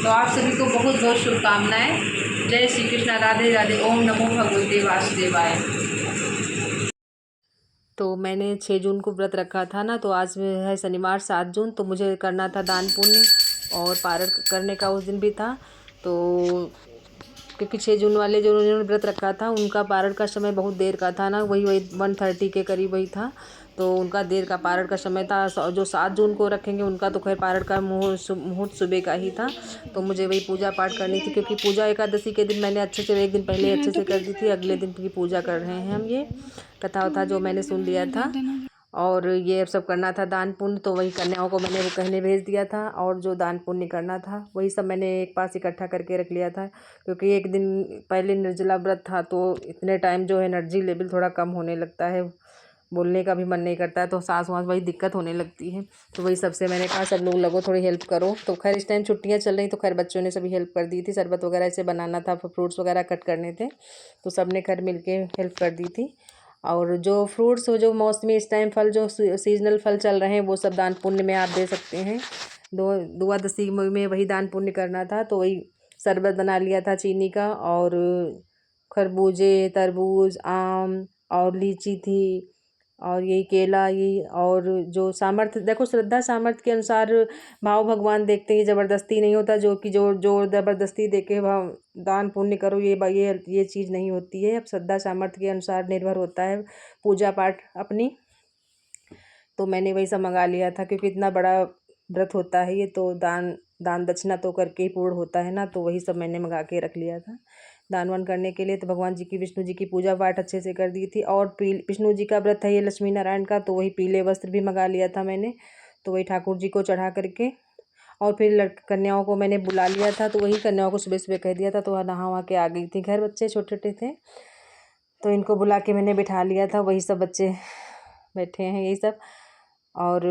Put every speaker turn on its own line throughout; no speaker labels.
तो आप सभी को बहुत बहुत शुभकामनाएं। जय श्री कृष्णा, राधे राधे, ओम नमो भगवते वासुदेवाय।
तो मैंने 6 जून को व्रत रखा था ना, तो आज है शनिवार 7 जून, तो मुझे करना था दान पुण्य और पारण करने का उस दिन भी था। तो क्योंकि 6 जून वाले जो उन्होंने व्रत रखा था उनका पारण का समय बहुत देर का था ना, वही 1:30 के करीब वही था। तो उनका देर का पारण का समय था। जो 7 जून को रखेंगे उनका तो खैर पारण का मुहूर्त सुबह का ही था। तो मुझे वही पूजा पाठ करनी थी, क्योंकि पूजा एकादशी के दिन मैंने अच्छे से 1 दिन पहले अच्छे से कर दी थी। अगले दिन की पूजा कर रहे हैं हम, ये कथा वथा जो मैंने सुन लिया था। और ये अब सब करना था दान पुण्य, तो वही कन्याओं को मैंने वो कहने भेज दिया था। और जो दान पुण्य करना था वही सब मैंने एक पास इकट्ठा करके रख लिया था, क्योंकि एक दिन पहले निर्जला व्रत था। तो इतने टाइम जो एनर्जी लेवल थोड़ा कम होने लगता है, बोलने का भी मन नहीं करता है, तो सांस वाँस वही दिक्कत होने लगती है। तो वही सबसे मैंने कहा सब लोग लगो थोड़ी हेल्प करो। तो खैर इस टाइम छुट्टियां चल रही, तो खैर बच्चों ने सभी हेल्प कर दी थी। शरबत वगैरह ऐसे बनाना था, फ्रूट्स वगैरह कट करने थे, तो सब ने खैर मिल के हेल्प कर दी थी। और जो फ्रूट्स जो मौसमी इस टाइम फल जो सीजनल फल चल रहे हैं वो सब दान पुण्य में आप दे सकते हैं। द्वादशी में वही दान पुण्य करना था, तो वही शरबत बना लिया था चीनी का। और खरबूजे, तरबूज, आम और लीची थी, और यही केला, यही और जो सामर्थ्य, देखो श्रद्धा सामर्थ्य के अनुसार भाव भगवान देखते हैं। ज़बरदस्ती नहीं होता, जो कि जो जो ज़बरदस्ती दे के भाव दान पुण्य करो, ये चीज़ नहीं होती है। अब श्रद्धा सामर्थ्य के अनुसार निर्भर होता है पूजा पाठ अपनी। तो मैंने वही सब मंगा लिया था, क्योंकि इतना बड़ा व्रत होता है ये, तो दान दक्षिणा तो करके ही पूर्ण होता है ना। तो वही सब मैंने मंगा के रख लिया था दान वान करने के लिए। तो भगवान जी की, विष्णु जी की पूजा पाठ अच्छे से कर दी थी। और विष्णु जी का व्रत है ये लक्ष्मी नारायण का, तो वही पीले वस्त्र भी मंगा लिया था मैंने। तो वही ठाकुर जी को चढ़ा करके और फिर कन्याओं को मैंने बुला लिया था। तो वही कन्याओं को सुबह सुबह कह दिया था, तो वह नहा वहा के आ गई थी घर। बच्चे छोटे छोटे थे, तो इनको बुला के मैंने बिठा लिया था। वही सब बच्चे बैठे हैं यही सब। और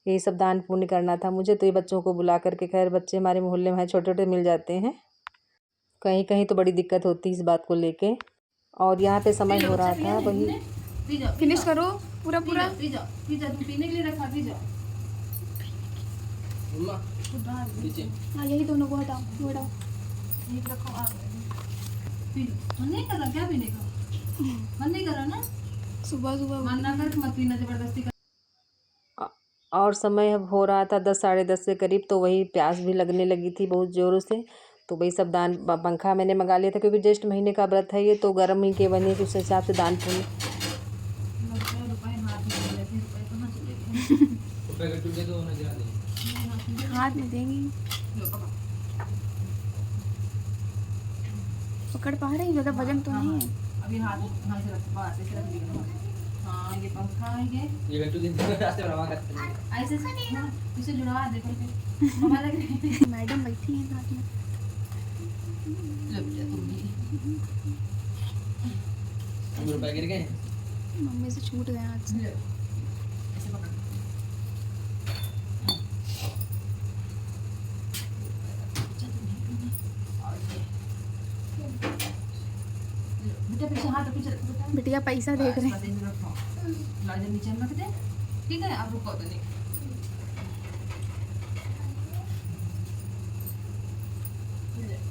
यही सब दान पुण्य करना था मुझे। तो ये बच्चों को बुला करके, खैर बच्चे हमारे मोहल्ले में छोटे छोटे मिल जाते हैं, कहीं कहीं तो बड़ी दिक्कत होती है इस बात को लेके। और यहाँ पे समय हो रहा था वही।
फिनिश करो पूरा पूरा।
पी जाओ पीने के लिए रखा, पी जाओ।
हाँ यही दोनों को हटाओ, वो हटाओ।
एक रखो, आप पी लो। मन नहीं कर रहा क्या पीने का? मन नहीं कर रहा ना?
सुबह सुबह
मन ना कर मत पीना जबरदस्ती कर।
और समय अब हो रहा था 10 साढ़े 10 के करीब, तो वही प्यास भी लगने लगी थी बहुत ज़ोरों से। तो वही सब दान पंखा मैंने मंगा लिया था, क्योंकि ज्येष्ठ महीने का व्रत है ये, तो गर्म ही के बने, तो उस हिसाब से दान पुण्य।
हाथ में देंगी, पकड़ पा रही, ज़्यादा वजन तो नहीं है।
अभी हाथ से रख, बाहर से रख दिया। हाँ ये पंखा है, ये ऐसे इसे जुड़ा दे करके हमारा
मैडम बैठी हैं साथ में।
लग जा तुम भी। गिर गए,
मम्मी से छूट गए हाथ से।
ऐसे पकड़। बेटा पीछे हाथ पीछे रखो।
बिटिया पैसा देख रहे हैं।
नीचे रख दे, ठीक है? आप रुको तो नहीं।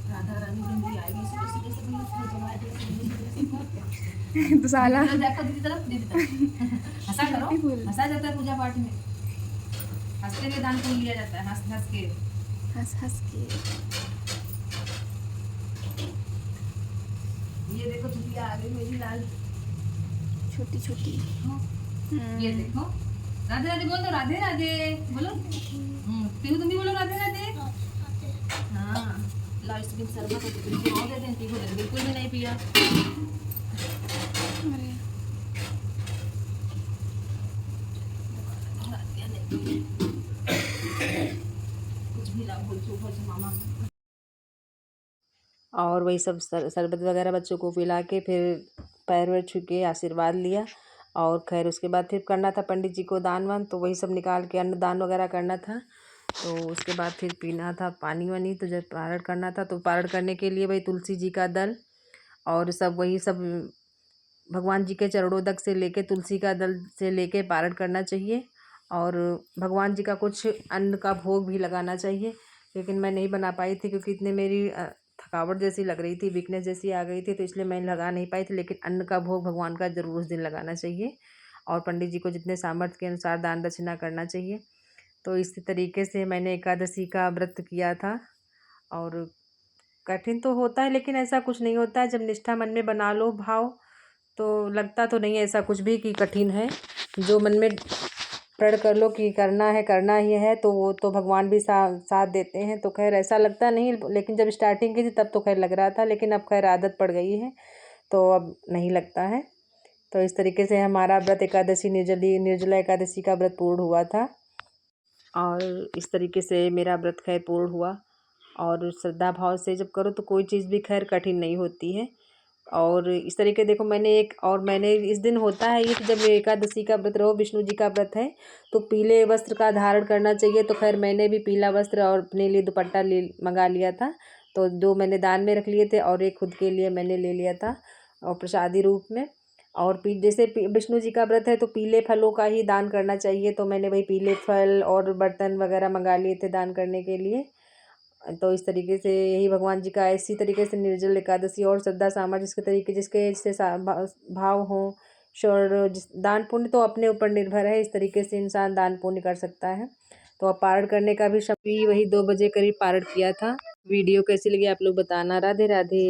राधा रानी गंदी आएगी,
तो साला
देखो दीदी तरफ, दीदी तरफ हंसा करो, हंसा जाता है पूजा पाठ में, हंसते हुए दान पुण्य लिया जाता है, हंस हंस के।
हंस हंस के।
ये देखो चुटिया आ गई मेरी लाल,
छोटी छोटी।
ये देखो। राधे राधे बोल दो, राधे राधे बोलो। पीहू तुम भी बोलो राधे राधे। हाँ लाओ इसमें शरबत है, तो दे दें। पीहू ने बिल्कुल भी नहीं पिया।
अरे
कुछ भी लाओ, बोल चुप मामा।
और वही सब शरबत वगैरह बच्चों को पिला के फिर पैर वैर छू के आशीर्वाद लिया। और खैर उसके बाद फिर करना था पंडित जी को दान वान, तो वही सब निकाल के अन्नदान वगैरह करना था। तो उसके बाद फिर पीना था पानी वानी। तो जब पारण करना था, तो पारण करने के लिए वही तुलसी जी का दल और सब वही सब भगवान जी के चरणों तक से लेके तुलसी का दल से लेके पारण करना चाहिए। और भगवान जी का कुछ अन्न का भोग भी लगाना चाहिए, लेकिन मैं नहीं बना पाई थी क्योंकि इतने मेरी थकावट जैसी लग रही थी, वीकनेस जैसी आ गई थी, तो इसलिए मैं लगा नहीं पाई थी। लेकिन अन्न का भोग भगवान का ज़रूर उस दिन लगाना चाहिए और पंडित जी को जितने सामर्थ्य के अनुसार दान दक्षिणा करना चाहिए। तो इसी तरीके से मैंने एकादशी का व्रत किया था। और कठिन तो होता है, लेकिन ऐसा कुछ नहीं होता है। जब निष्ठा मन में बना लो भाव, तो लगता तो नहीं है ऐसा कुछ भी कि कठिन है। जो मन में प्रण कर लो कि करना ही है, तो वो तो भगवान भी साथ देते हैं। तो खैर ऐसा लगता नहीं, लेकिन जब स्टार्टिंग की थी तब तो खैर लग रहा था, लेकिन अब खैर आदत पड़ गई है तो अब नहीं लगता है। तो इस तरीके से हमारा व्रत एकादशी निर्जला एकादशी का व्रत पूर्ण हुआ था और इस तरीके से मेरा व्रत खैर पूर्ण हुआ। और श्रद्धा भाव से जब करो तो कोई चीज़ भी खैर कठिन नहीं होती है। और इस तरीके देखो मैंने इस दिन होता है ये कि जब एकादशी का व्रत रहो, विष्णु जी का व्रत है, तो पीले वस्त्र का धारण करना चाहिए। तो खैर मैंने भी पीला वस्त्र और अपने लिए दुपट्टा मंगा लिया था। तो 2 मैंने दान में रख लिए थे और एक खुद के लिए मैंने ले लिया था और प्रसादी रूप में। और जैसे विष्णु जी का व्रत है तो पीले फलों का ही दान करना चाहिए, तो मैंने वही पीले फल और बर्तन वगैरह मंगा लिए थे दान करने के लिए। तो इस तरीके से यही भगवान जी का इसी तरीके से निर्जल एकादशी और श्रद्धा सामर्थ्य जिसके तरीके जिसके से भाव हो दान पुण्य तो अपने ऊपर निर्भर है। इस तरीके से इंसान दान पुण्य कर सकता है। तो अब पारण करने का भी वही 2 बजे करीब पारण किया था। वीडियो कैसी लगी आप लोग बताना। राधे राधे।